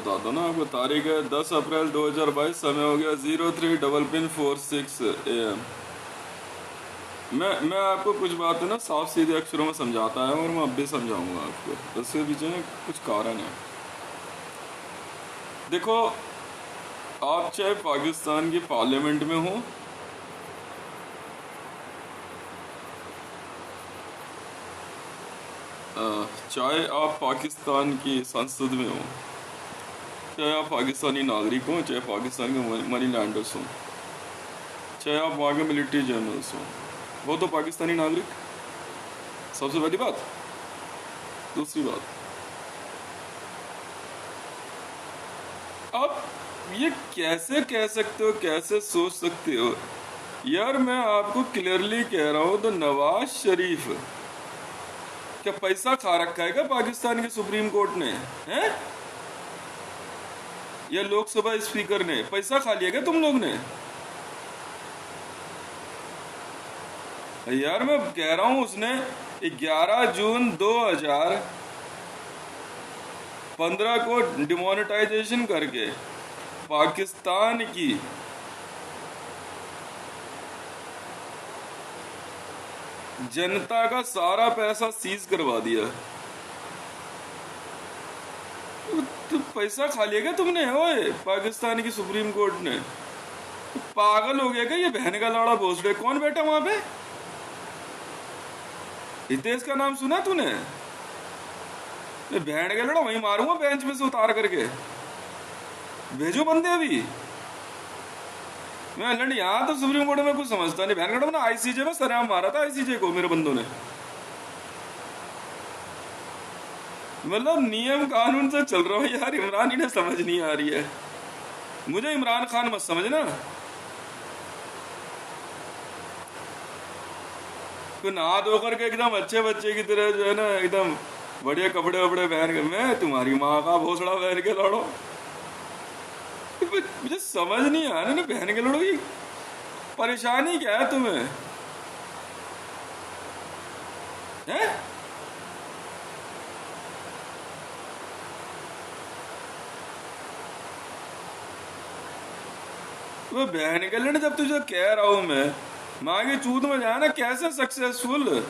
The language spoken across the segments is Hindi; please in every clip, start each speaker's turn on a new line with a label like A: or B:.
A: बता दो ना आपको। तारीख है 10 अप्रैल 2022, समय हो गया 03:46 AM। मैं आपको कुछ बातें ना साफ सीधे अक्षरों में समझाता है, और मैं अब भी समझाऊंगा आपको। इसके पीछे ना कुछ कारण है। देखो, आप चाहे पाकिस्तान की पार्लियामेंट में हो, चाहे आप पाकिस्तान की संसद में हो, चाहे आप पाकिस्तानी नागरिक हो, चाहे पाकिस्तान के मनी लैंडर्स हो, चाहे आप वहाँ के मिलिट्री जनरल्स हो, वो तो पाकिस्तानी नागरिक, सबसे पहली बात। दूसरी बात, आप ये कैसे कह सकते हो, कैसे सोच सकते हो यार? मैं आपको क्लियरली कह रहा हूँ, तो नवाज शरीफ क्या पैसा खा रखा है क्या पाकिस्तान के सुप्रीम कोर्ट ने? हैं? या लोकसभा स्पीकर ने पैसा खा लिया क्या तुम लोग ने? यार मैं कह रहा हूं, उसने 11 जून 2015 को डिमोनेटाइजेशन करके पाकिस्तान की जनता का सारा पैसा सीज करवा दिया। तो पैसा खा लिया क्या तुमने? ओए, पाकिस्तान की सुप्रीम कोर्ट ने। पागल हो गया क्या ये बहन का लाड़ा भोसड़े? कौन बैठा वहां पे? हितेश का नाम सुना तूने? बहन का लड़ा वहीं मारूंगा बेंच में से उतार करके। भेजो बंदे अभी। मैं लड़ यहाँ तो सुप्रीम कोर्ट में कुछ समझता नहीं। बहन का ना आईसीजे में सरेआम मारा था, आईसीजे को मेरे बंदों ने। मतलब नियम कानून से चल रहा हूँ यार। इमरान इन्हें समझ नहीं आ रही है। मुझे इमरान खान मत समझना। तो नहा धो करके एकदम अच्छे बच्चे की तरह जो है ना, एकदम बढ़िया कपड़े वपड़े पहन के, मैं तुम्हारी माँ का भोसड़ा पहन के लड़ो। मुझे समझ नहीं आ रहा ना, बहन के लड़ो की परेशानी क्या है तुम्हें? हैं? वो बहन के लड़, जब तुझे कह रहा हूं मैं, माँ की चूत में जाना। कैसे सक्सेसफुल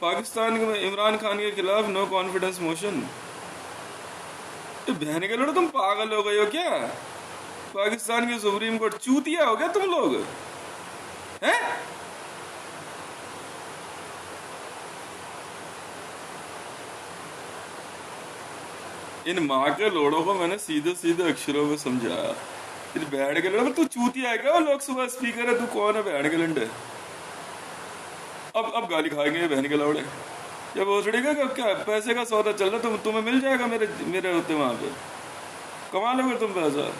A: पाकिस्तान में इमरान खान के खिलाफ नो कॉन्फिडेंस मोशन? तो बहन के लड़ो, तुम पागल हो गए हो क्या? पाकिस्तान की सुप्रीम कोर्ट चूतिया हो गया तुम लोग? हैं? इन माँ के लोड़ों को मैंने सीधे सीधे अक्षरों में समझाया। फिर बहन के लड़ो, तू चूतिया है क्या? वो लोकसभा स्पीकर है, तू कौन है बहन के लंडे? अब गाली खाएंगे ये बहन के लौड़े। जब भोसड़ी का क्या पैसे का सौदा चल रहा, तुम्हें मिल जाएगा मेरे मेरे होते वहां पे। कमा लोगे तुम पैसा।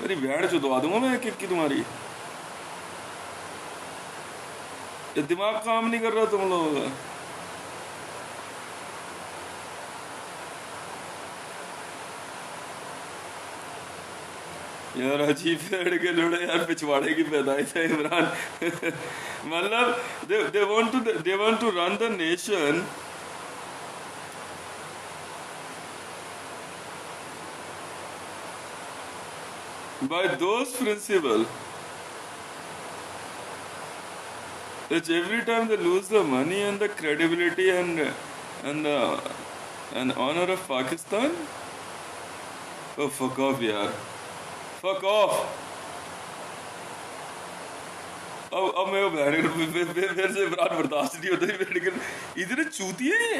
A: मेरी भेड़ चुदवा दूंगा मैं एक एक की तुम्हारी। ये दिमाग काम नहीं कर रहा तुम लोगों का। यार अजीब भेड़ के लोड़े यार, पिछवाड़े की पैदाइश है इमरान। मतलब they want to run the nation by those principles that every time they lose the money and the credibility and the and honor of Pakistan, oh fuck off यार, fuck off। अब मैं मेरे से इमरान बर्दाश्त नहीं होता। इतने चूती है ये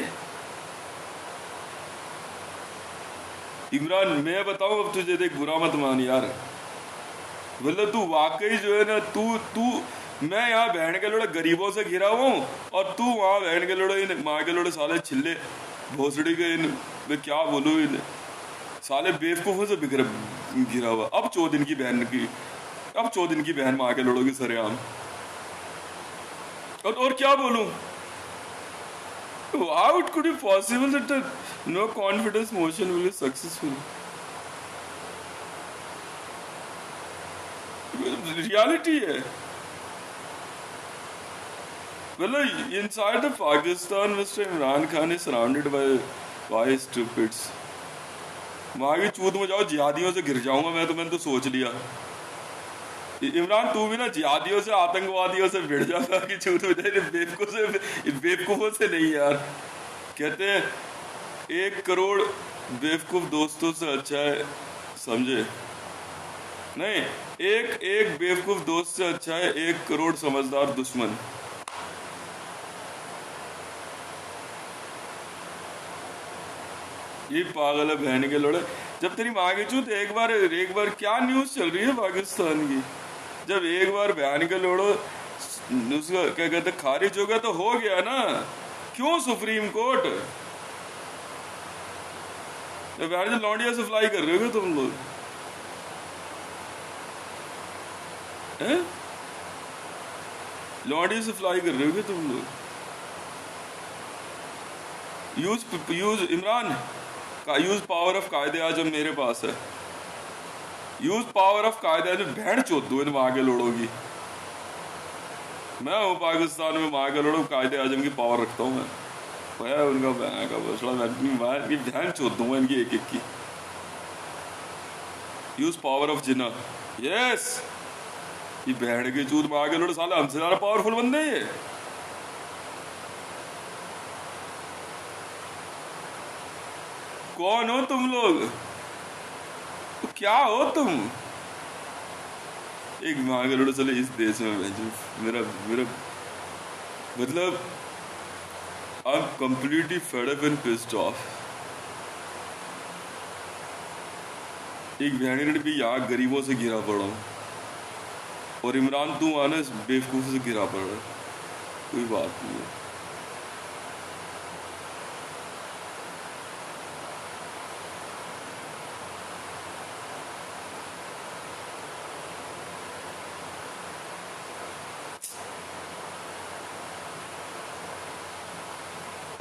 A: इमरान। मैं बताऊं अब तुझे, देख बुरा मत मान यार। मतलब तू वाकई जो है ना, तू मैं यहाँ बहन के लोड़े गरीबों से घिरा हुआ हूँ, और तू वहाँ बहन के लोड़े इन माँ के लोड़े साले छिल्ले भोसड़ी के इन, मैं क्या बोलूँ, इन साले बेवकूफों से बिखर घिरा हुआ। अब 4 दिन की बहन की, अब 4 दिन की बहन माँ के लोड़ों की सरेआम। और क्या बोलूँ? How it could be possible that the no confidence motion will be successful? Reality है। Well, inside the Pakistan, Mr. Imran Khan is surrounded by stupids. वहां की चूत में जाओ, जिहादियों से घिर जाऊंगा मैं तो, मैंने तो सोच लिया। इमरान तू भी ना जिहादियों से, आतंकवादियों से भिड़ जाता कि चूत में जाए, बेवकूफों से नहीं यार। कहते हैं 1 करोड़ बेवकूफ दोस्तों से अच्छा है, समझे नहीं, एक एक बेवकूफ दोस्त से अच्छा है 1 करोड़ समझदार दुश्मन। ये पागल है बहन के लोड़े। जब तेरी माँ की चूत एक बार क्या न्यूज चल रही है पाकिस्तान की, जब एक बार बहन के लोड़ो उसका क्या कहते खारिज हो गया तो हो गया ना। क्यों सुप्रीम कोर्ट बहन लौंडिया से फ्लाई कर रहे हो तुम लोग हैं? लौंडिया से फ्लाई कर रहे हो तुम लोग? यूज इमरान का यूज पावर ऑफ कायदे आजम मेरे पास है। यूज पावर ऑफ कायदे आजम, भेड़ चोद दो इन माँ के लोड़ों की। मैं हूँ पाकिस्तान में माँ के लोड़ों, कायदे आजम की पावर रखता हूँ मैं उनका बहन का बसड़ा, मैं भेड़ चोद दूंगा इनकी एक एक की। Use power of Jinnah, yes. ये भेड़ के चूत माँ के लोड़े साले हमसे ज्यादा पावरफुल बंदे हैं ये। कौन हो तुम लोग, तो क्या हो तुम? एक माँ के लोड़े चले इस देश में मेरा मेरा मतलब I am completely fed up and pissed off. एक बहन भी यहाँ गरीबों से घिरा पड़ा, और इमरान तू आना इस बेवकूफ से घिरा पड़ा। कोई बात नहीं है।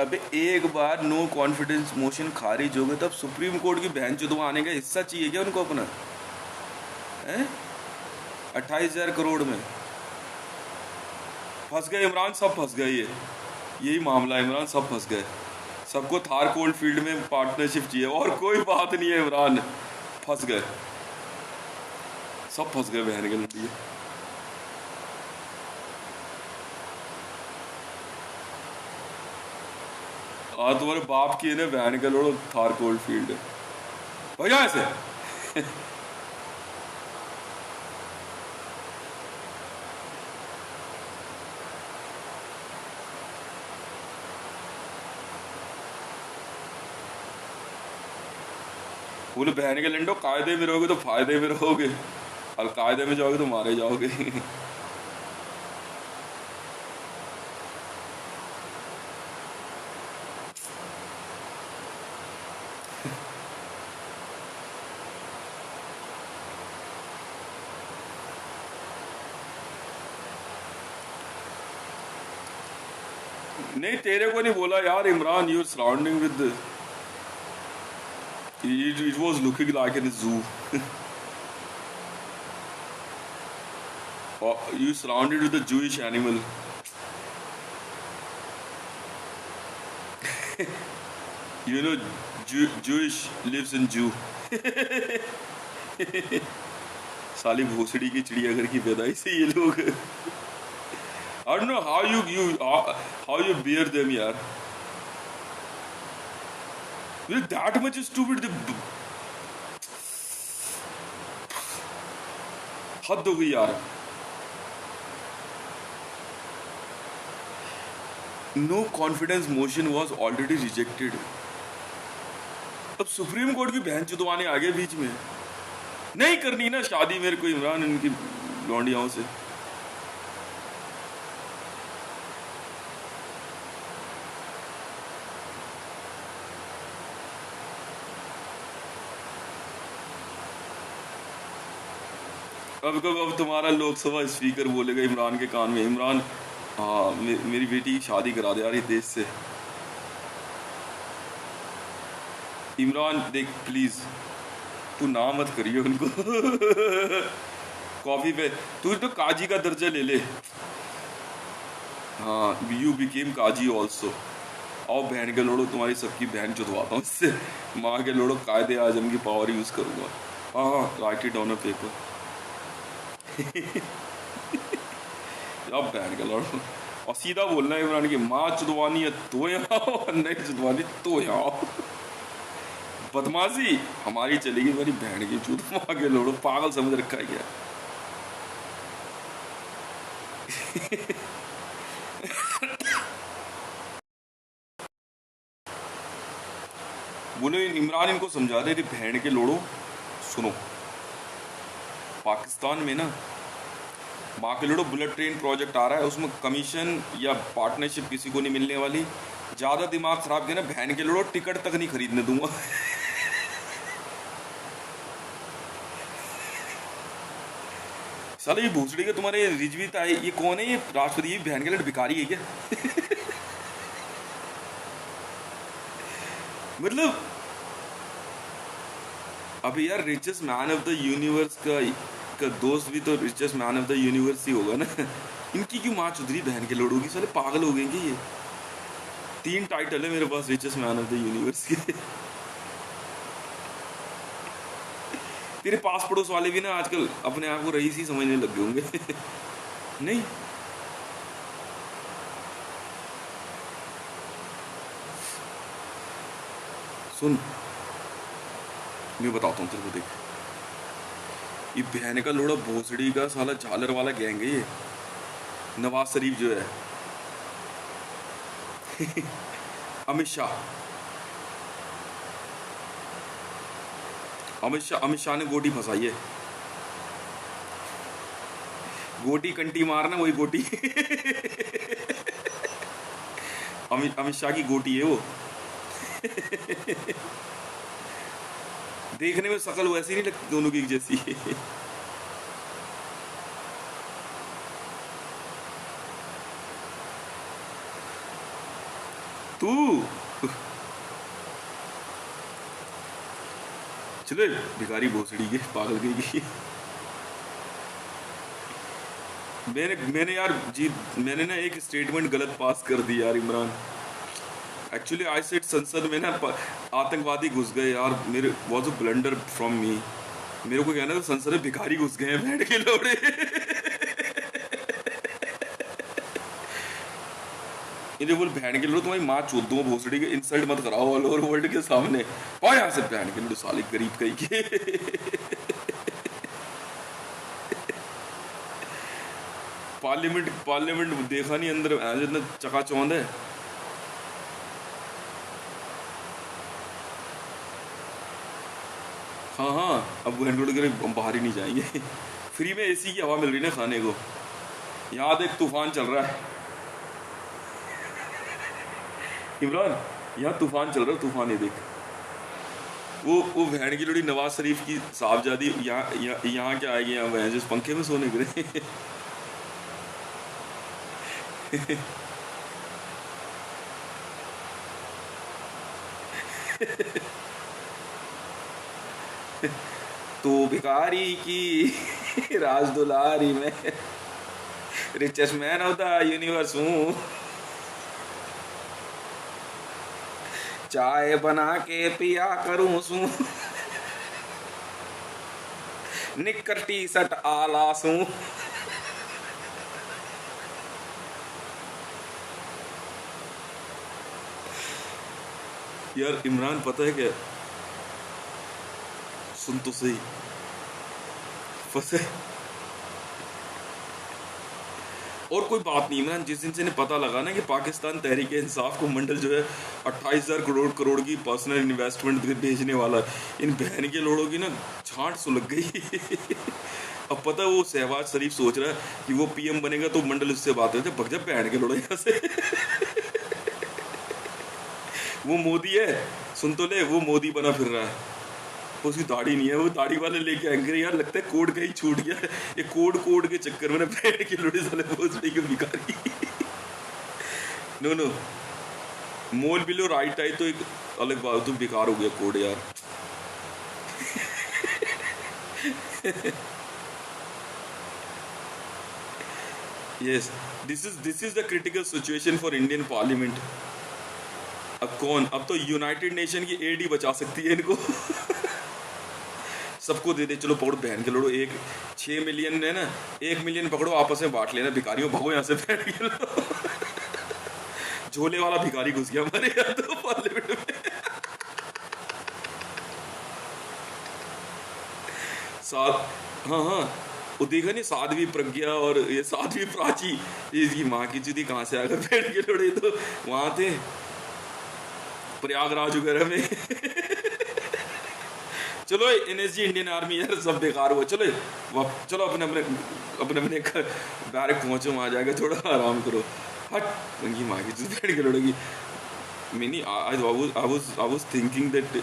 A: अबे एक बार नो कॉन्फिडेंस मोशन खारिज हो गया तब सुप्रीम कोर्ट की बहन चुदवा आने का हिस्सा चाहिए क्या उनको अपना है? 28,000 करोड़ में फंस गए इमरान, सब फंस गए। यही मामला है इमरान, सब फंस गए। सबको थार कोल्ड फील्ड में पार्टनरशिप चाहिए और कोई बात नहीं है इमरान, फंस गए, सब फंस गए बहन के लिए। तुम्हारे बाप की है बहन के लोड़ो थार कोल्ड फील्ड है भैया ऐसे। बोले बहन के लंडो, कायदे में रहोगे तो फायदे में रहोगे, और कायदे में जाओगे तो मारे जाओगे। नहीं तेरे को नहीं बोला यार Imran, you surrounding with, it was looking like in a zoo. You surrounded with a Jewish animal. You know, Jewish lives in Jew. साली भोसड़ी की चिड़ियाघर की पैदाइश से ये लोग। I don't know how you bear them यार। That much stupid, हद हो गई यार। No confidence motion was already rejected. अब सुप्रीम कोर्ट की बहन चुदवाने आ गए बीच में। नहीं करनी ना शादी मेरे को इमरान इनकी लौंडियाओं से। अब तुम्हारा लोकसभा स्पीकर बोलेगा इमरान के कान में, इमरान हाँ मेरी बेटी की शादी करा दे यार इस देश से। इमरान देख प्लीज तू ना मत करिए उनको। कॉफी पे तू तो काजी का दर्जा ले ले। हाँ यू बिकेम काजी ऑल्सो। आओ बहन के लोड़ो, तुम्हारी सबकी बहन चुदवाता हूँ इससे। माँ के लोड़ो, कायदे आजम की पावर यूज करूंगा। हाँ हाँ, right it on a paper. अब बहन के लोड़ो, और सीधा बोलना है इमरान की, माँ चुदवानी है तो यहाँ आओ, नहीं चुदवानी तो यहाँ आओ। बदमाशी हमारी चलेगी, मेरी बहन की चूत। माँ के लोड़ो, पागल समझ रखा है क्या? बोले इमरान इनको समझा दे, बहन के लोड़ो सुनो, पाकिस्तान में ना माँ के लोड़ो बुलेट ट्रेन प्रोजेक्ट आ रहा है, उसमें कमीशन या पार्टनरशिप किसी को नहीं मिलने वाली। ज्यादा दिमाग खराब किया ना, बहन के लोड़ो टिकट तक नहीं खरीदने दूंगा। साले ये भूसड़ी के तुम्हारे रिजवी ताई, ये कौन है? ये राष्ट्रपति, ये बहन के लिए भिखारी है क्या? मतलब अभी यार richest man of the universe का दोस्त भी तो richest man of the universe ही होगा ना। इनकी क्यों माँ चुदरी बहन के लोड़ों की? साले पागल हो गए कि ये 3 टाइटल है मेरे पास richest man of the universe के। तेरे पास पड़ोस वाले भी ना आजकल अपने आप को रईस ही समझने लग गए होंगे। नहीं सुन, मैं बताता हूँ तेरे को, देख ये बहन का लोड़ा भोसड़ी का साला झालर वाला गैंग है ये। नवाज शरीफ जो है, अमित शाह, अमित शाह ने गोटी फंसाई है। गोटी कंटी मारना, वही गोटी। अमित शाह की गोटी है वो। देखने में शक्ल वैसी नहीं लगती दोनों की एक जैसी। तू चले भिखारी भोसड़ी के, पागल की। मैंने यार जी, मैंने ना एक स्टेटमेंट गलत पास कर दी यार इमरान। एक्चुअली आई सेड संसद में ना आतंकवादी घुस गए यार, मेरे was a blunder from me. मेरे को कहना था संसद में भिखारी घुस गए हैं, बैठ के लोड़े। इन्हें बोल बहन के लोड़ो, तुम्हारी माँ चोद दो भोसड़ी के, इंसल्ट मत कराओ ऑल ओवर वर्ल्ड के सामने। और यहाँ से बहन के लोड़ो साले गरीब कहीं के। पार्लियामेंट देखा नहीं अंदर जितना चकाचौंध है। हाँ हाँ, अब वो हैंड के बाहर ही नहीं जाएंगे। फ्री में एसी की हवा मिल रही ना खाने को। यहाँ देख तूफान चल रहा है इमरान, यहाँ तूफान चल रहा है, तूफान ये देख। वो बहन की लोड़ी नवाज शरीफ की साहबजादी यहाँ क्या आएगी, यहाँ वह जिस पंखे में सोने गिरे। तो भिखारी की राज दुलारी में richest man of the universe हूँ। चाय बना के पिया करूं सू, निक्कर टी शर्ट आला सू। यार इमरान पता है क्या, सुन तो सही, फंसे। और कोई बात नहीं इमरान, जिस दिन से इन्हें पता लगा ना कि पाकिस्तान तहरीक इंसाफ को मंडल जो है 28,000 करोड़ की पर्सनल इन्वेस्टमेंट भेजने वाला है, इन बहन के लोड़ों की ना छांट सुलग गई। अब पता है वो शहबाज शरीफ सोच रहा है कि वो पीएम बनेगा तो मंडल उससे बात करते, भग जा बहन के लोड़ो यहाँ से। वो मोदी है, सुन तो ले, वो मोदी बना फिर रहा है, उसकी दाढ़ी नहीं है, वो दाढ़ी वाले लेके आएंगे। यार लगता है कोड कहीं छूट गया, ये कोड के चक्कर में ना बैठ के लोड़े साले भोसड़ी के भिखारी। No mole below right I तो एक अलग बात, तो बेकार हो गया कोड यार। yes, this is the critical situation for Indian Parliament. अब कौन, अब तो यूनाइटेड नेशन की एड ही बचा सकती है इनको। सबको दे दे, चलो पकड़ो बहन के लोड़ो, एक 6 मिलियन है ना, 1 मिलियन पकड़ो, आपस में बांट लेना, भिखारियों भगो यहाँ से बहन के लोड़ो। झोले वाला भिखारी घुस गया हमारे यहाँ तो पार्लियामेंट में। साथ हाँ हाँ, वो देखा नहीं, साध्वी प्रज्ञा और ये साध्वी प्राची, इसकी माँ की चुदी कहाँ से आकर बैठ के लड़े, तो वहां थे प्रयागराज वगैरह में। चलो एनएसजी इंडियन आर्मी यार सब बेकार हुआ, चलो चलो अपने अपने अपने अपने बैरक पहुंचो, वहां जाके थोड़ा आराम करो। हट उनकी माँ की चुदी बैठ के लड़ेगी। मैंने I was thinking that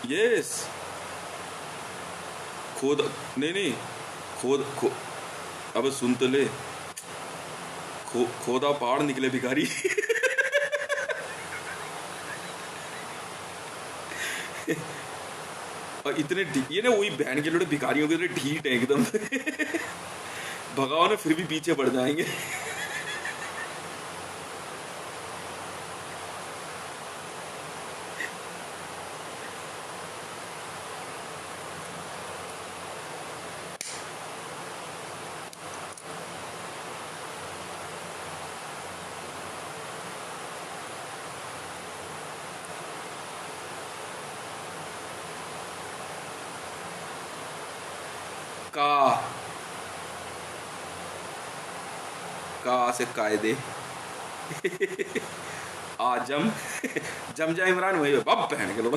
A: yes, खोद नहीं खोद अब सुन तो ले, खोदा पहाड़ निकले भिखारी। और इतने ये ना वही बहन के लोड़े भिखारियों के ढीठ है एकदम। भगाओ ना फिर भी पीछे पड़ जाएंगे। का से कायदे। आजम जम जा इमरान वही बाप पहन के लो।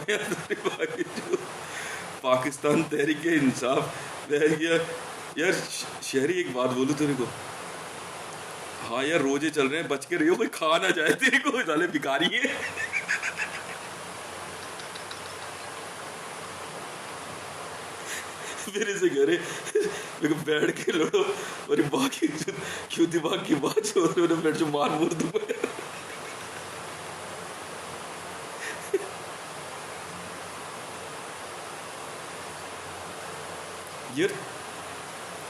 A: पाकिस्तान तहरीक इंसाफ यार शहरी, एक बात बोलूं तेरे को, हाँ यार रोजे चल रहे हैं, बच के रहियो, कोई खा ना जाए तेरे को, साले भिखारी है। मेरे से घरे बैठ के लड़ो और बाकी क्यों दिमाग की बात छोड़ रहे हो, बैठ जो मार मूर दूंगा यार।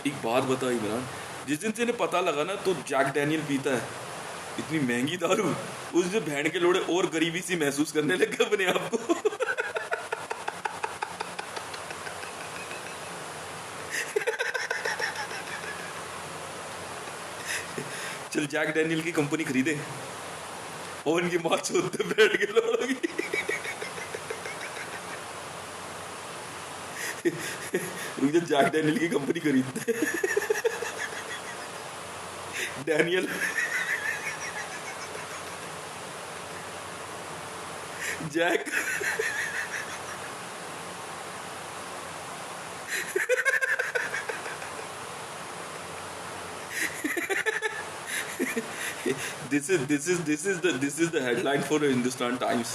A: एक बात बता इमरान, जिस दिन से इन्हें पता लगा ना तो जैक डैनियल पीता है, इतनी महंगी दारू, उस दिन बहन के लोड़े और गरीबी सी महसूस करने लगे अपने आप को। चल जैक डैनियल की कंपनी खरीदे और इनकी माँ चोदते बैठ के लोड़ोगी। जैक डैनियल की कंपनी खरीदते Daniel Jack this is the headline for Hindustan Times।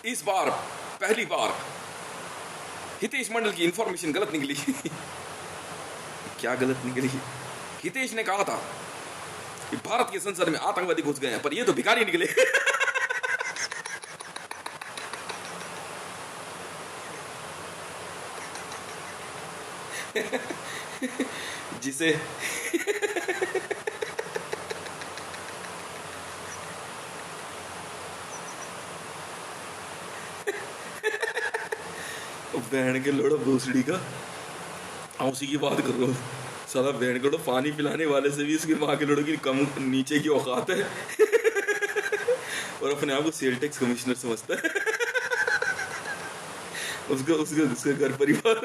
A: इस बार पहली बार हितेश मंडल की इंफॉर्मेशन गलत निकली। क्या गलत निकली? हितेश ने कहा था कि भारत की संसद में आतंकवादी घुस गए हैं, पर ये तो भिखारी निकले। जिसे बहन के लोड़ा भूसड़ी का, उसी की बात कर रहा हूँ। साला बहन के लोड़ा पानी पिलाने वाले से भी उसकी माँ के लोड़ों की कम नीचे की औकात है। और अपने आप को सेल टैक्स कमिश्नर समझता है। उसका घर परिवार।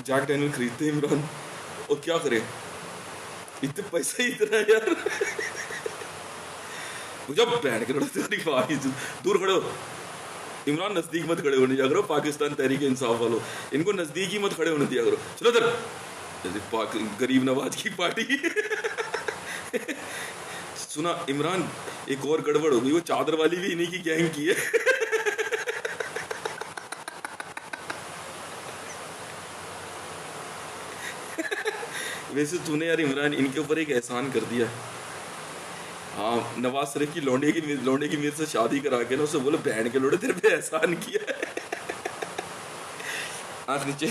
A: जैक डैनियल खरीदते इमरान, और क्या करे, इतने पैसा ही इतना है यार। जब बैठ के दूर खड़े हो इमरान, नजदीक मत खड़े होने दिया करो पाकिस्तान तहरीक इंसाफ वालों, इनको नजदीक ही मत खड़े होने दिया करो। चलो इधर गरीब नवाज की पार्टी। सुना इमरान, एक और गड़बड़ हो गई, वो चादर वाली भी इन्हीं की गैंग की है। वैसे तूने यार इमरान इनके ऊपर एक एहसान कर दिया। हाँ, नवाज शरीफ की लौंडे की मेरे से शादी करा के ना उसे बोले बहन के लोड़े तेरे पे एहसान किया है। हाथ नीचे।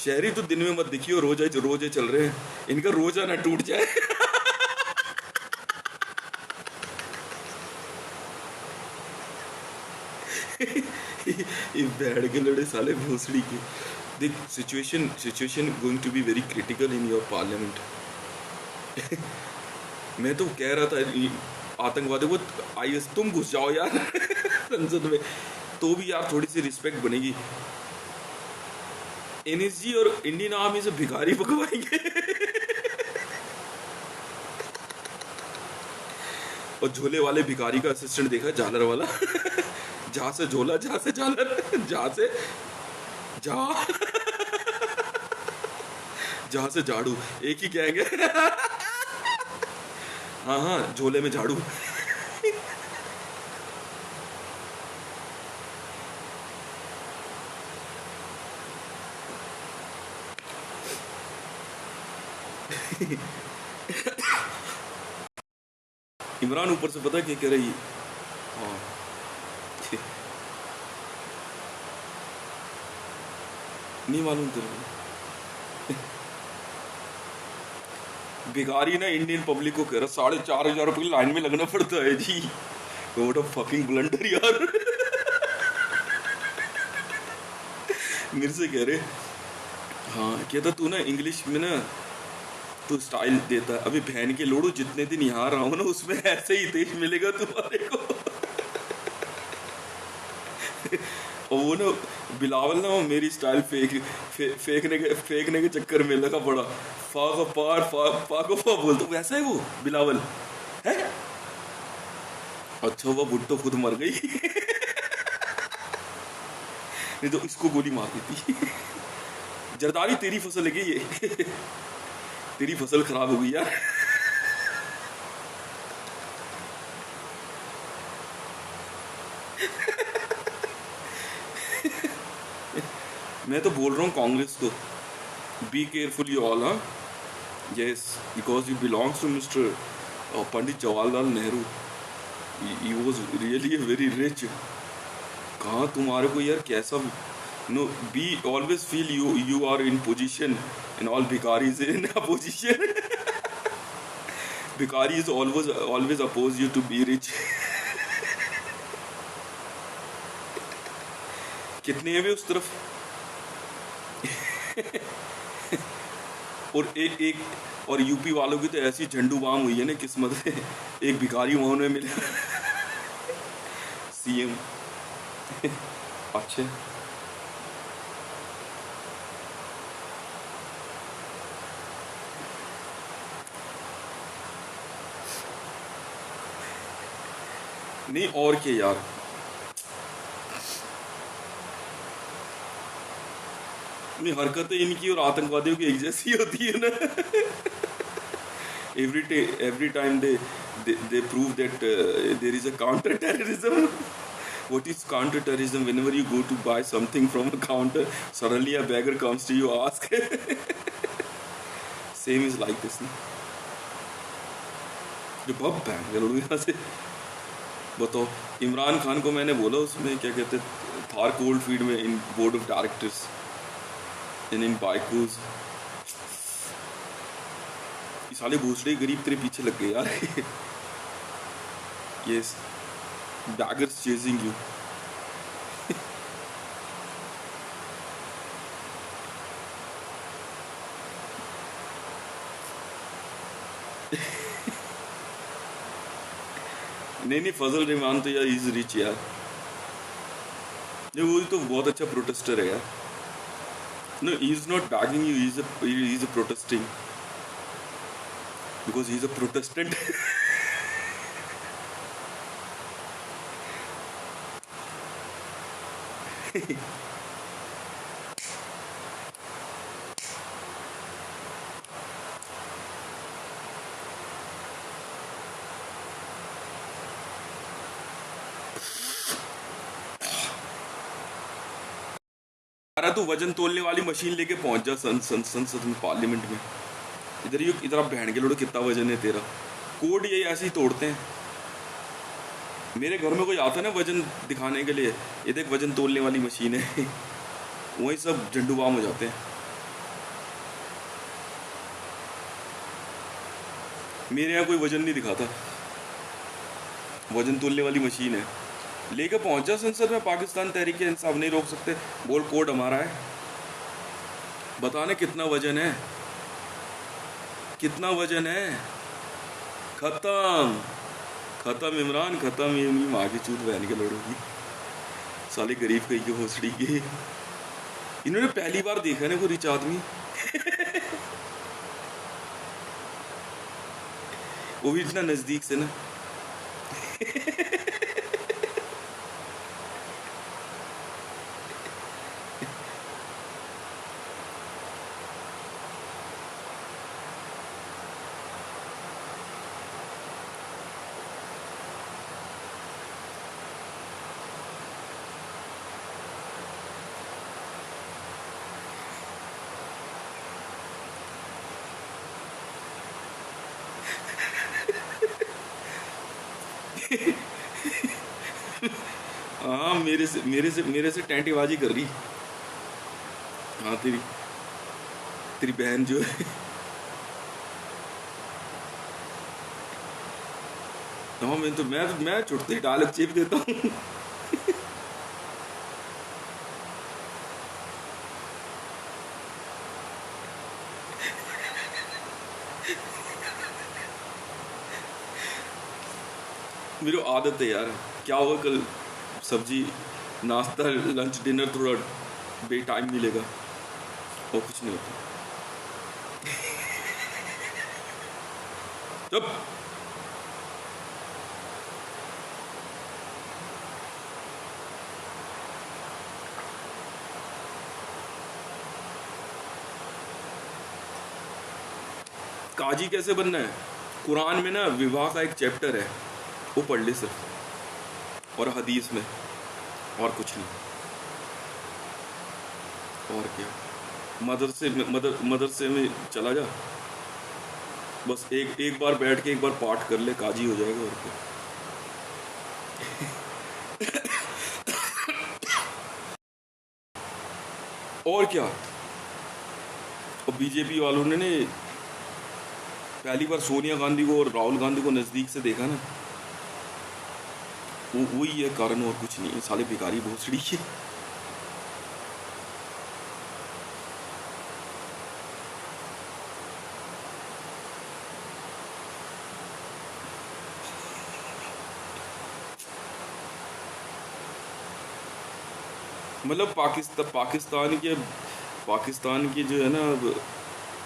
A: शहरी तो दिन में मत दिखियो, रोजे रोजे चल रहे हैं, इनका रोजा ना टूट जाए। ये बैठ के लड़े साले भोसड़ी के। देख, situation going to be very critical in your parliament. मैं तो कह रहा था आतंकवादी को, आईएस तुम घुस जाओ यार संसद में, तो भी यार थोड़ी सी रिस्पेक्ट बनेगी। एनएसजी और इंडियन आर्मी से भिखारी पकवाएंगे। और झोले वाले भिखारी का असिस्टेंट देखा, झालर वाला। जहां से झोला, जहां से झालर, जहां से जहां से झाड़ू, एक ही गैंग है। हाँ हाँ, झोले में झाड़ू। इमरान ऊपर से पता है क्या कह रही है? हाँ, नहीं मालूम तेरे को? भिखारी ना इंडियन पब्लिक को कह रहा 4,500 रुपये की लाइन में लगना पड़ता है जी। व्हाट अ फकिंग ब्लंडर यार। मेरे से कह रहे, हाँ कहता तू ना इंग्लिश में ना तो स्टाइल देता है, अभी बहन के लोड़ो जितने दिन यहाँ रहा हूँ ना उसमें ऐसे ही देश मिलेगा तुम्हारे को। और वो ना बिलावल ना, वो मेरी स्टाइल फेंकने के चक्कर में लगा पड़ा। फाको बोलता, वैसा है वो बिलावल है। अच्छा वो भुट्टो खुद मर गई। नहीं तो इसको गोली मार देती। जरदारी तेरी फसल है ये। तेरी फसल खराब हो गई यार। मैं तो बोल रहा हूँ कांग्रेस को, बी केयरफुल यू ऑल। हाँ, yes, because you belongs to mister Pandit Jawaharlal Nehru. He was really very rich. कहाँ तुम्हारे को यार कैसा, no, be always feel you are in position and all bhikaris in opposition. Bhikaris always oppose you to be rich. कितने हैं वे उस तरफ? और एक और यूपी वालों की तो ऐसी झंडू बाम हुई है ना किस्मत है, एक भिखारी वहां में मिला। सीएम। अच्छे, नहीं और क्या यार। नहीं, हरकतें इनकी और आतंकवादियों की एक जैसी होती है ना। every time they prove that there is a counter terrorism. What is counter terrorism? Whenever you go to buy something from a counter, suddenly a beggar comes to you, ask. Same is like this, ना? जो बब बैंक यहाँ से बताओ। इमरान खान को मैंने बोला उसमें क्या कहते, थार कोल्ड फील्ड में in board of directors in बाइकूज। साले भूसड़े गरीब तेरे पीछे लग गए यार। Yes, beggars chasing you. नहीं, फजल रहमान तो यार इज रिच यार। वो तो बहुत अच्छा प्रोटेस्टर है यार। No, he is not begging you, he is a protesting because he is a protestant. तो वजन तोलने वाली मशीन लेके पहुंच जा संसद में, पार्लियामेंट में। इधर आप बहन के लोड़ो कितना वजन है तेरा। कोड ये ऐसे ही तोड़ते हैं। मेरे घर में कोई आता है ना वजन दिखाने के लिए, ये देख वजन तोलने वाली मशीन है वही सब झंडू बाम हो जाते हैं। मेरे यहाँ कोई वजन नहीं दिखाता, वजन तोलने वाली मशीन है। लेकर पहुंचा संसद में पाकिस्तान तहरीक इंसाफ, नहीं रोक सकते, बोल कोड हमारा है, बताने कितना वजन है, कितना वजन है। खत्म खत्म इमरान खत्म, ये माँ की चूत बहन के लड़ोगी, साले गरीब कहीं के भोसड़ी के। इन्होंने पहली बार देखा ना कोई रिच आदमी वो भी इतना नजदीक से ना हाँ मेरे से टैंटीबाजी कर रही। हाँ तेरी तेरी बहन जो है हाँ मैं छुटते ही डायलॉग चेप देता हूँ मेरी आदत है यार, क्या होगा कल सब्जी नाश्ता लंच डिनर थोड़ा बे टाइम मिलेगा और कुछ नहीं होता। चुप। काजी कैसे बनना है, कुरान में ना विवाह का एक चैप्टर है, वो पढ़ ले सिर्फ, और हदीस में, और कुछ नहीं। और क्या, मदरसे में चला जा, बस एक बार बैठ के एक बार पाठ कर ले, काजी हो जाएगा। और क्या और क्या। और बीजेपी वालों ने पहली बार सोनिया गांधी को और राहुल गांधी को नजदीक से देखा ना, वही है कारण, और कुछ नहीं है। साले भिखारी भोसड़ी है। मतलब पाकिस्तान के जो है ना अब,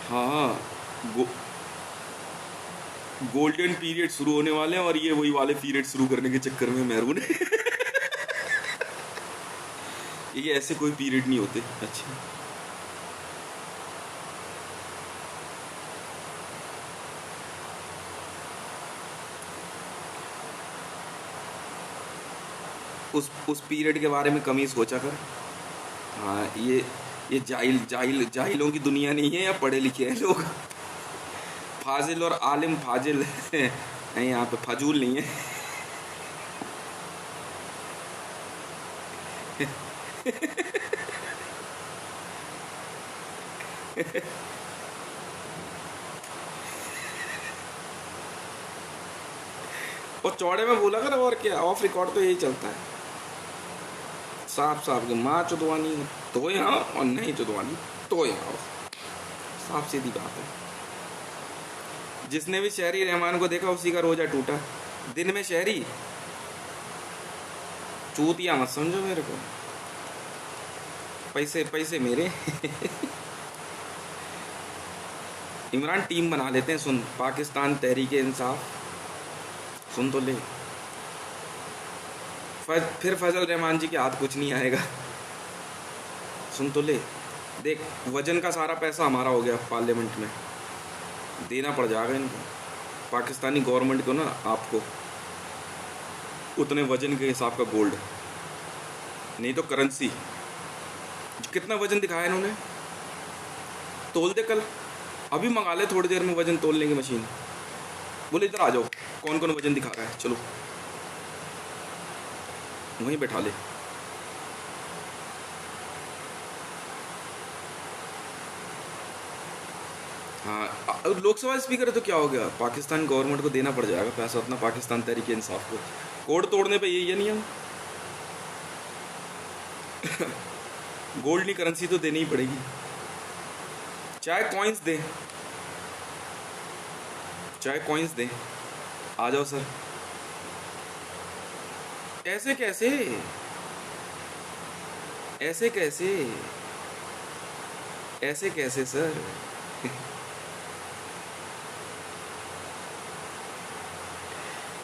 A: हाँ गोल्डन पीरियड शुरू होने वाले हैं, और ये वही वाले पीरियड शुरू करने के चक्कर में मेहरून है ये ऐसे कोई पीरियड नहीं होते। अच्छा उस पीरियड के बारे में कम ही सोचा कर। हाँ ये जाहिलों की दुनिया नहीं है, या पढ़े लिखे हैं लोग, फाजिल और आलिम फाजिल नहीं, यहाँ पे फजूल नहीं है और चौड़े में बोला कर, और क्या, ऑफ रिकॉर्ड तो यही चलता है, साफ साफ के माँ चुदवानी तो यहाँ, और नहीं चुदवानी तो यहाँ, साफ सीधी बात है। जिसने भी शहरी रहमान को देखा उसी का रोजा टूटा। दिन में शहरी चूतिया मत समझो मेरे को, पैसे पैसे मेरे इमरान टीम बना लेते हैं, सुन, पाकिस्तान तहरीक इंसाफ, सुन तो ले, फिर फजल रहमान जी के हाथ कुछ नहीं आएगा, सुन तो ले। देख वजन का सारा पैसा हमारा हो गया, पार्लियामेंट में देना पड़ जाएगा इनको, पाकिस्तानी गवर्नमेंट को ना, आपको उतने वजन के हिसाब का गोल्ड, नहीं तो करेंसी। कितना वजन दिखाया इन्होंने, तोल दे कल, अभी मंगा ले थोड़ी देर में वजन तोलने की मशीन। बोले इधर आ जाओ, कौन कौन वजन दिखा रहा है, चलो वहीं बैठा ले। हाँ, लोकसभा स्पीकर है तो क्या हो गया, पाकिस्तान गवर्नमेंट को देना पड़ जाएगा पैसा उतना, पाकिस्तान तहरीक इंसाफ को। कोड तोड़ने पे यही है नियम। गोल्ड की करेंसी तो देनी ही पड़ेगी, चाहे कॉइन्स दे, चाहे कॉइन्स दे। आ जाओ सर। ऐसे कैसे, ऐसे कैसे, ऐसे कैसे सर?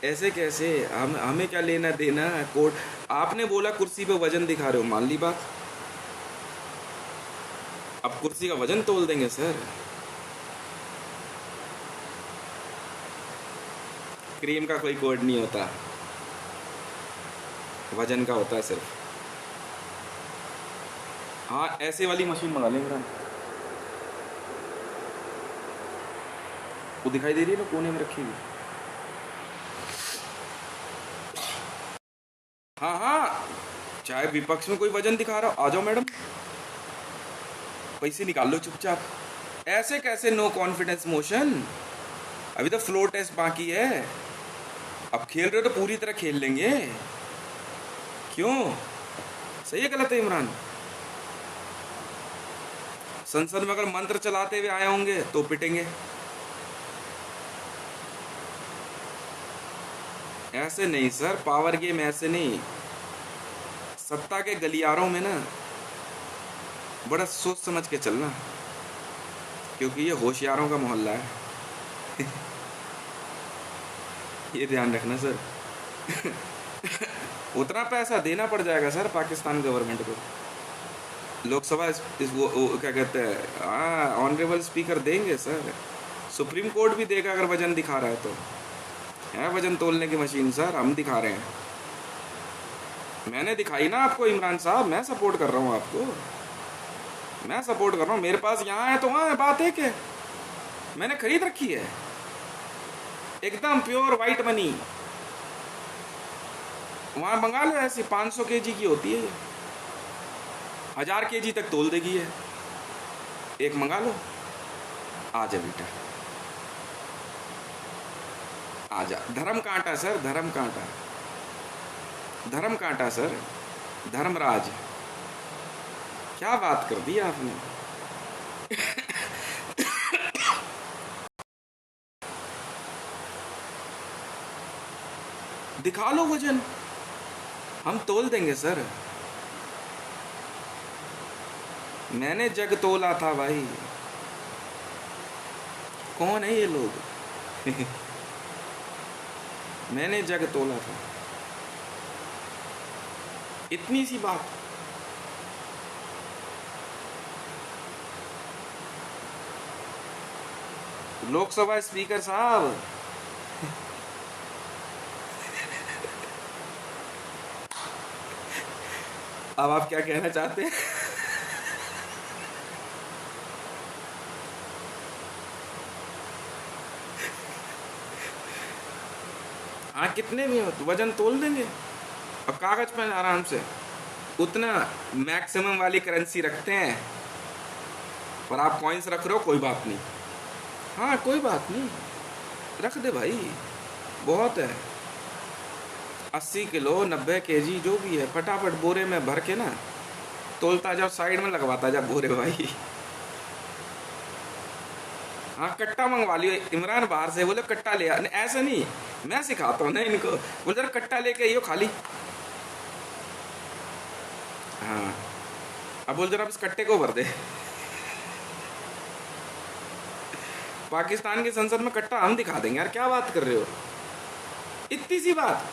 A: ऐसे कैसे? हमें क्या लेना देना कोड? आपने बोला कुर्सी पे वजन दिखा रहे हो, मान ली बात। अब कुर्सी का वजन तोल देंगे सर। क्रीम का कोई कोड नहीं होता, वजन का होता है सिर्फ। हाँ, ऐसे वाली मशीन मंगा लेंगे। वो दिखाई दे रही है ना कोने में रखी हुई। हाँ हाँ, चाहे विपक्ष में कोई वजन दिखा रहा हो, आ जाओ मैडम, पैसे निकाल लो चुपचाप। ऐसे कैसे नो कॉन्फिडेंस मोशन? अभी तो फ्लोर टेस्ट बाकी है। अब खेल रहे हो तो पूरी तरह खेल लेंगे। क्यों? सही है गलत है इमरान? संसद में अगर मंत्र चलाते हुए आए होंगे तो पिटेंगे। ऐसे नहीं सर, पावर गेम ऐसे नहीं। सत्ता के गलियारों में ना बड़ा सोच समझ के चलना, क्योंकि ये होशियारों का मोहल्ला है। ये ध्यान रखना सर। उतना पैसा देना पड़ जाएगा सर पाकिस्तान गवर्नमेंट को। लोकसभा वो क्या कहते हैं, हाँ, ऑनरेबल स्पीकर देंगे सर। सुप्रीम कोर्ट भी देगा अगर वजन दिखा रहा है तो। है वजन तोलने की मशीन सर, हम दिखा रहे हैं। मैंने दिखाई ना आपको इमरान साहब, मैं सपोर्ट कर रहा हूँ आपको, मैं सपोर्ट कर रहा हूँ। मेरे पास यहाँ है तो वहाँ है, बात है क्या? मैंने खरीद रखी है, एकदम प्योर वाइट मनी। वहाँ मंगा लो, ऐसी 500 केजी की होती है, 1000 केजी तक तोल देगी है। एक मंगा लो। आ जा बेटा, आजा। धर्म कांटा सर, धर्म कांटा, धर्म कांटा सर, धर्मराज। क्या बात कर दी आपने। दिखा लो वजन, हम तोल देंगे सर। मैंने जग तोला था भाई। कौन है ये लोग? मैंने जग तोला था, इतनी सी बात। लोकसभा स्पीकर साहब, अब आप क्या कहना चाहते हैं? हाँ, कितने भी हो तो वजन तोल देंगे। अब कागज पे आराम से उतना मैक्सिमम वाली करेंसी रखते हैं, पर आप कॉइन्स रख रहे हो, कोई बात नहीं। हाँ, कोई बात नहीं, रख दे भाई, बहुत है। 80 किलो 90 केजी जो भी है, फटाफट बोरे में भर के ना तोलता जाओ, साइड में लगवाता जा बोरे भाई। हाँ, कट्टा मंगवा लियो। इमरान बाहर से बोले कट्टा ले, ऐसा नहीं, मैं सिखाता हूँ ना इनको। बोले जरा कट्टा लेके आइयो खाली। हाँ, अब बोल जरा इस कट्टे को भर दे। पाकिस्तान की संसद में कट्टा हम दिखा देंगे यार, क्या बात कर रहे हो, इतनी सी बात।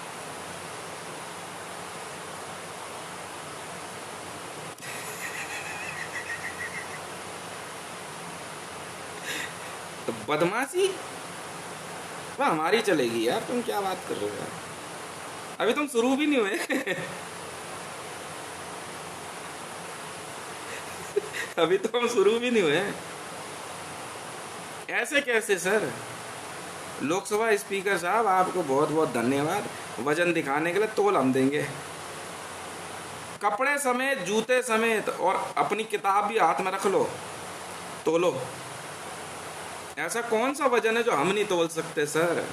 A: तो बदमाशी वह हमारी चलेगी यार, तुम क्या बात कर रहे हो यार, अभी तुम शुरू भी नहीं हुए। अभी तो हम शुरू भी नहीं हुए। ऐसे कैसे सर? लोकसभा स्पीकर साहब, आपको बहुत बहुत धन्यवाद। वजन दिखाने के लिए तोल हम देंगे।
B: कपड़े समेत, जूते समेत, और अपनी किताब भी हाथ में रख लो, तोलो। ऐसा कौन सा वजन है जो हम नहीं तोल सकते सर?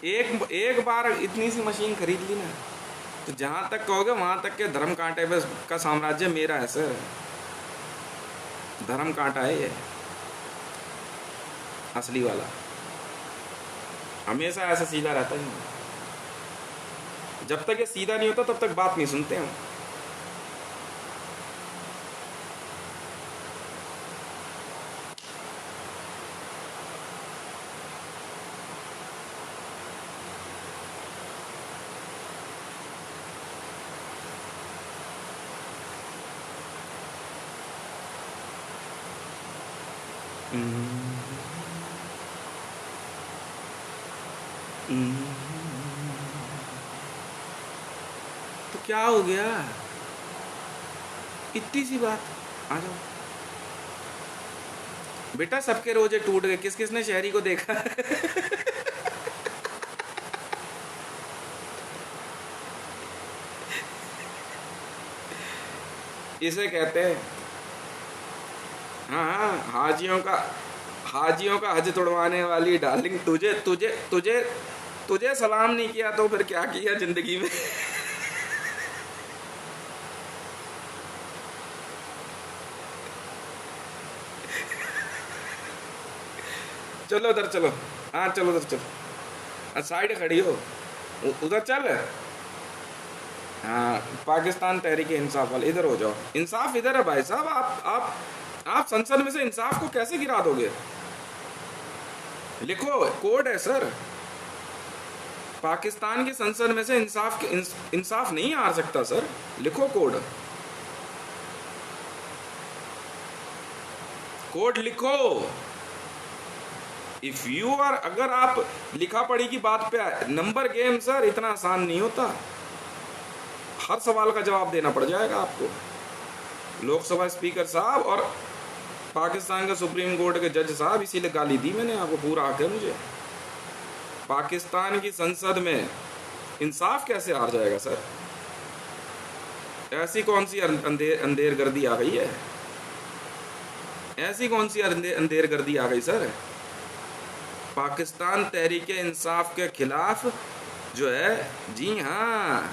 B: एक बार इतनी सी मशीन खरीद ली ना, तो जहां तक कहोगे वहां तक के धर्म कांटे पे का साम्राज्य मेरा है सर। धर्म कांटा है ये असली वाला, हमेशा ऐसा सीधा रहता ही नहीं। जब तक ये सीधा नहीं होता तब तक बात नहीं सुनते हम। तो क्या हो गया? इतनी सी बात, आ जाओ बेटा। सबके रोजे टूट गए, किस किसने शहरी को देखा? इसे कहते हैं, हाँ, हाजियों का हज तोड़वाने वाली डार्लिंग। तुझे तुझे तुझे तुझे सलाम नहीं किया तो फिर क्या किया जिंदगी में? चलो उधर चलो, हाँ चलो उधर चलो, साइड खड़ी हो, उधर चल। हाँ, पाकिस्तान तहरीक इंसाफ वाले इधर हो जाओ। इंसाफ इधर है भाई साहब। आप संसद में से इंसाफ को कैसे गिरा दोगे? लिखो, कोड है सर। पाकिस्तान की संसद में से इंसाफ नहीं आ सकता सर। लिखो कोड, कोड लिखो। इफ यू आर, अगर आप लिखा पढ़ी की बात पे आए, नंबर गेम सर इतना आसान नहीं होता। हर सवाल का जवाब देना पड़ जाएगा आपको। लोकसभा स्पीकर साहब और पाकिस्तान के सुप्रीम कोर्ट के जज साहब, इसीलिए गाली दी मैंने आपको, पूरा हक है मुझे। पाकिस्तान की संसद में इंसाफ कैसे हार जाएगा सर? ऐसी कौन सी अंधेर गर्दी आ गई है? ऐसी कौन सी अंधेर गर्दी आ गई सर? पाकिस्तान तहरीक इंसाफ के खिलाफ जो है, जी हाँ,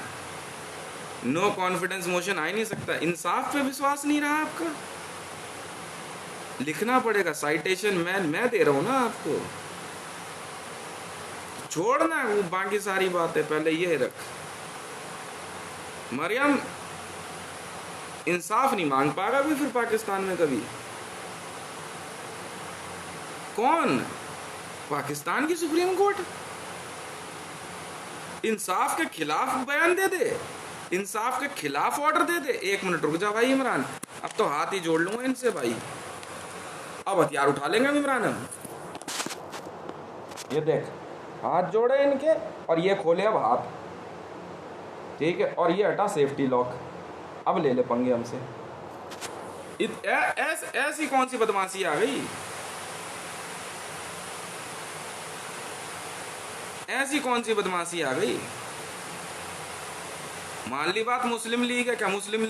B: नो कॉन्फिडेंस मोशन आ ही नहीं सकता। इंसाफ पे विश्वास नहीं रहा आपका? लिखना पड़ेगा। साइटेशन मैं दे रहा हूं ना आपको, छोड़ना वो बाकी सारी बातें, पहले ये रख। मरियम इंसाफ नहीं मांग पाएगा भी फिर पाकिस्तान में कभी। कौन? पाकिस्तान की सुप्रीम कोर्ट इंसाफ के खिलाफ बयान दे दे, इंसाफ के खिलाफ ऑर्डर दे दे। 1 मिनट रुक जा भाई इमरान, अब तो हाथ ही जोड़ लूंगा इनसे भाई। अब हथियार उठा लेंगे इमरान हम। ये देख, हाथ जोड़े इनके और ये खोले अब हाथ, ठीक है, और ये हटा सेफ्टी लॉक। अब ले ले पंगे हमसे। ऐसी कौन सी बदमाशी आ गई? ऐसी कौन सी बदमाशी आ गई? मान ली बात मुस्लिम लीग है क्या? मुस्लिम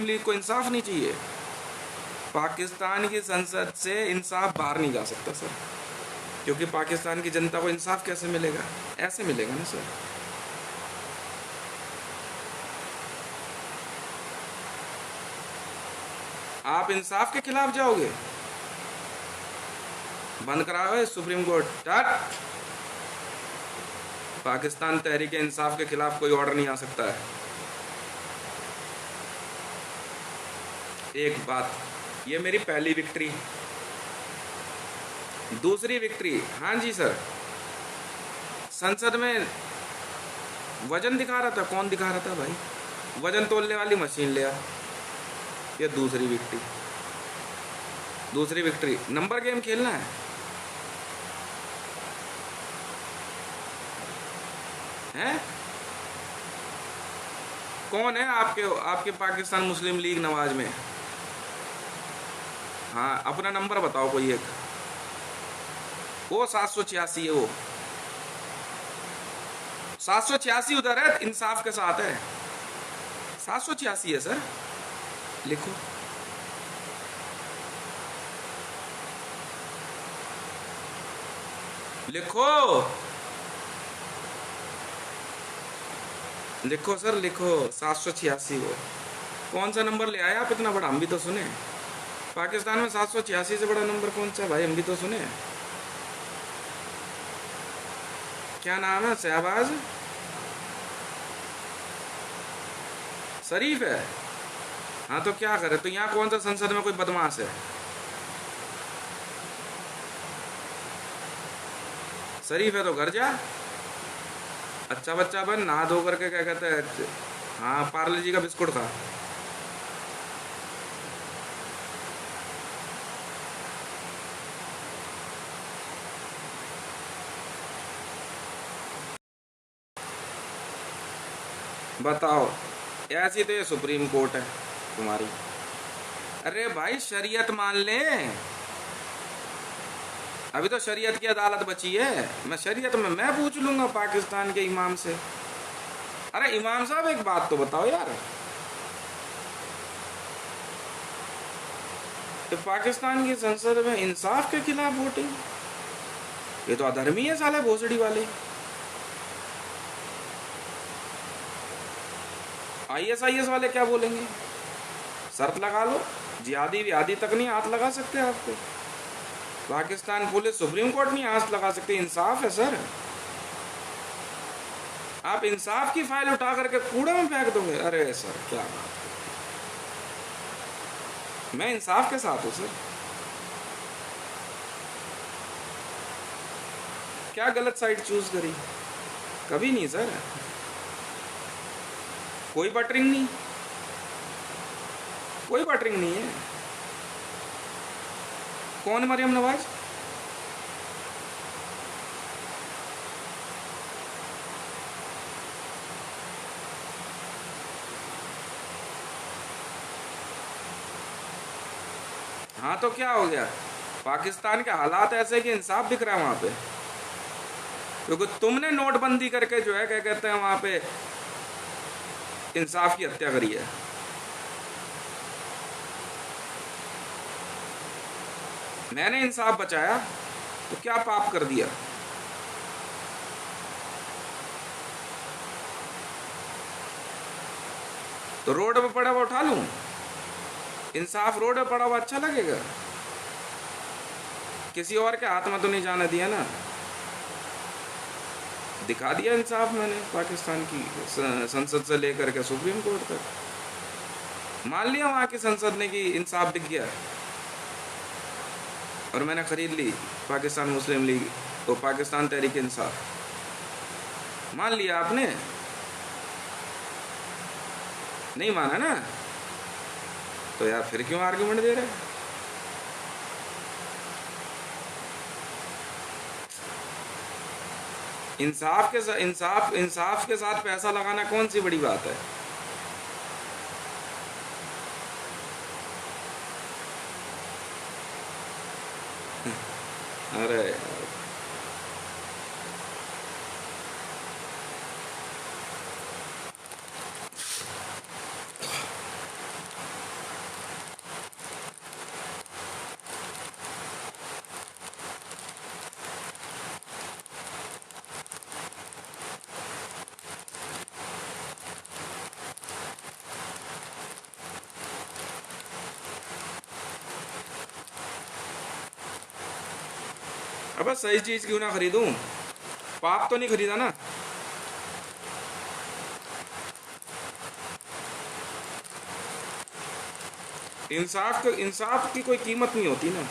B: लीग को इंसाफ नहीं चाहिए? पाकिस्तान की संसद से इंसाफ बाहर नहीं जा सकता सर, क्योंकि पाकिस्तान की जनता को इंसाफ कैसे मिलेगा? ऐसे मिलेगा ना सर। आप इंसाफ के खिलाफ जाओगे? बंद कराओ है supreme court. Start. Pakistan Tehreek Insaf के खिलाफ कोई ऑर्डर नहीं आ सकता है। एक बात, ये मेरी पहली विक्ट्री। दूसरी विक्ट्री, हाँ जी सर, संसद में वजन दिखा रहा था। कौन दिखा रहा था भाई? वजन तोलने वाली मशीन ले आ। ये दूसरी विक्ट्री। दूसरी विक्ट्री, नंबर गेम खेलना है। हैं? कौन है आपके पाकिस्तान मुस्लिम लीग नवाज में? हाँ, अपना नंबर बताओ कोई एक। वो 786 है वो। 786 उधर है, इंसाफ के साथ है। 786 है सर, लिखो। लिखो लिखो सर, लिखो 786 वो कौन सा नंबर ले आए आप इतना बड़ा? हम भी तो सुने। पाकिस्तान में 786 से बड़ा नंबर कौन सा है भाई? हम भी तो सुने। क्या नाम है? शहबाज शरीफ है। हाँ तो क्या करे? तो यहाँ कौन सा संसद में कोई बदमाश है? शरीफ है तो घर जा, अच्छा बच्चा बन, नहा धो करके, क्या कहते हैं, हाँ पार्ले जी का बिस्कुट खा। बताओ, ऐसी तो ये सुप्रीम कोर्ट है तुम्हारी। अरे भाई शरीयत मान ले, अभी तो शरीयत की अदालत बची है। मैं शरीयत में मैं पूछ लूंगा पाकिस्तान के इमाम से। अरे इमाम साहब एक बात तो बताओ यार, तो पाकिस्तान की संसद में इंसाफ के खिलाफ वोटिंग, ये तो अधर्मी है साले भोसड़ी वाले। ISIS वाले क्या बोलेंगे? शर्त लगा लो, जिहादी विहादी तक नहीं हाथ लगा सकते आपको। पाकिस्तान पुलिस, सुप्रीम कोर्ट नहीं हाथ लगा सकते। इंसाफ है सर। आप इंसाफ की फाइल उठा करके कूड़े में फेंक दोगे? अरे सर क्या बात है, मैं इंसाफ के साथ हूं सर। क्या गलत साइड चूज करी? कभी नहीं सर, कोई बटरिंग नहीं, कोई बटरिंग नहीं है। कौन मरियम नवाज? हाँ तो क्या हो गया? पाकिस्तान के हालात ऐसे कि इंसाफ दिख रहा है वहां पे, क्योंकि तुमने नोटबंदी करके जो है, क्या कहते हैं, वहां पे इंसाफ की हत्या करी है। मैंने इंसाफ बचाया तो क्या पाप कर दिया? तो रोड पे पड़ा हुआ उठा लूं? इंसाफ रोड पे पड़ा हुआ अच्छा लगेगा? किसी और के हाथ में तो नहीं जाने दिया ना, दिखा दिया इंसाफ मैंने पाकिस्तान की संसद से लेकर के सुप्रीम कोर्ट तक। मान लिया वहां की संसद ने कि इंसाफ दिख गया, और मैंने खरीद ली पाकिस्तान मुस्लिम लीग तो पाकिस्तान तहरीक इंसाफ। मान लिया आपने? नहीं माना ना, तो यार फिर क्यों आर्गुमेंट दे रहे? इंसाफ के साथ पैसा लगाना कौन सी बड़ी बात है? अरे यार, अब सही चीज क्यों ना खरीदूं? पाप तो नहीं खरीदा ना। इंसाफ की कोई कीमत नहीं होती ना,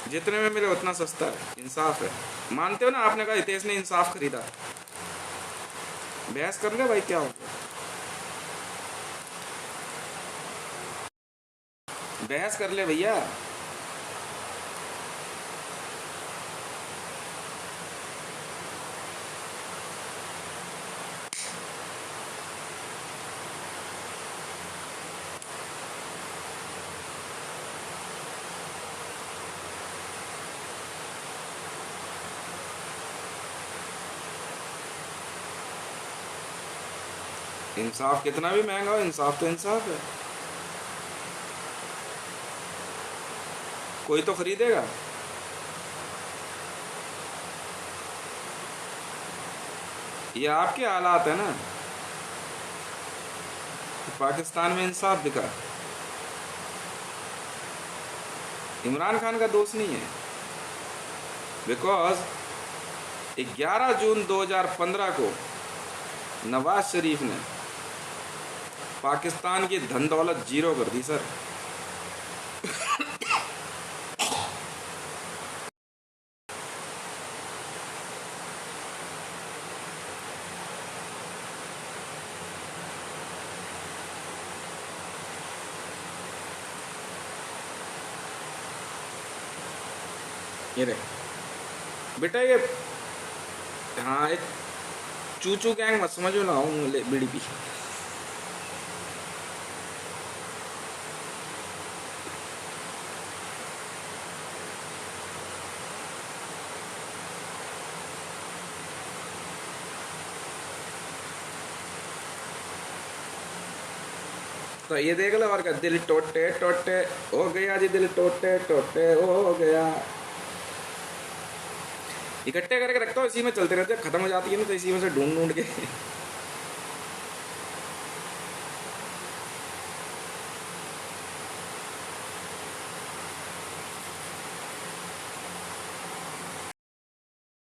B: जितने में मिले उतना सस्ता है। इंसाफ है, मानते हो ना? आपने कहा हितेश ने इंसाफ खरीदा, बहस कर ले भाई, क्या हो गया? बहस कर ले भैया। इंसाफ कितना भी महंगा हो, इंसाफ तो इंसाफ है, कोई तो खरीदेगा। ये आपके हालात है ना, पाकिस्तान में इंसाफ दिखा। इमरान खान का दोष नहीं है, बिकॉज 11 जून 2015 को नवाज शरीफ ने पाकिस्तान की धन दौलत जीरो कर दी सर। ये रे बेटा, ये हाँ, एक चूचू गैंग मत समझो ना, ले बीड़ी पी। तो ये देख लो और क्या, दिल टोटे टोटे हो गया जी, दिल टोटे टोटे हो गया। इकट्ठे करके रखता हूँ, इसी में चलते रहते, खत्म हो जाती है ना तो इसी में से ढूंढ ढूंढ के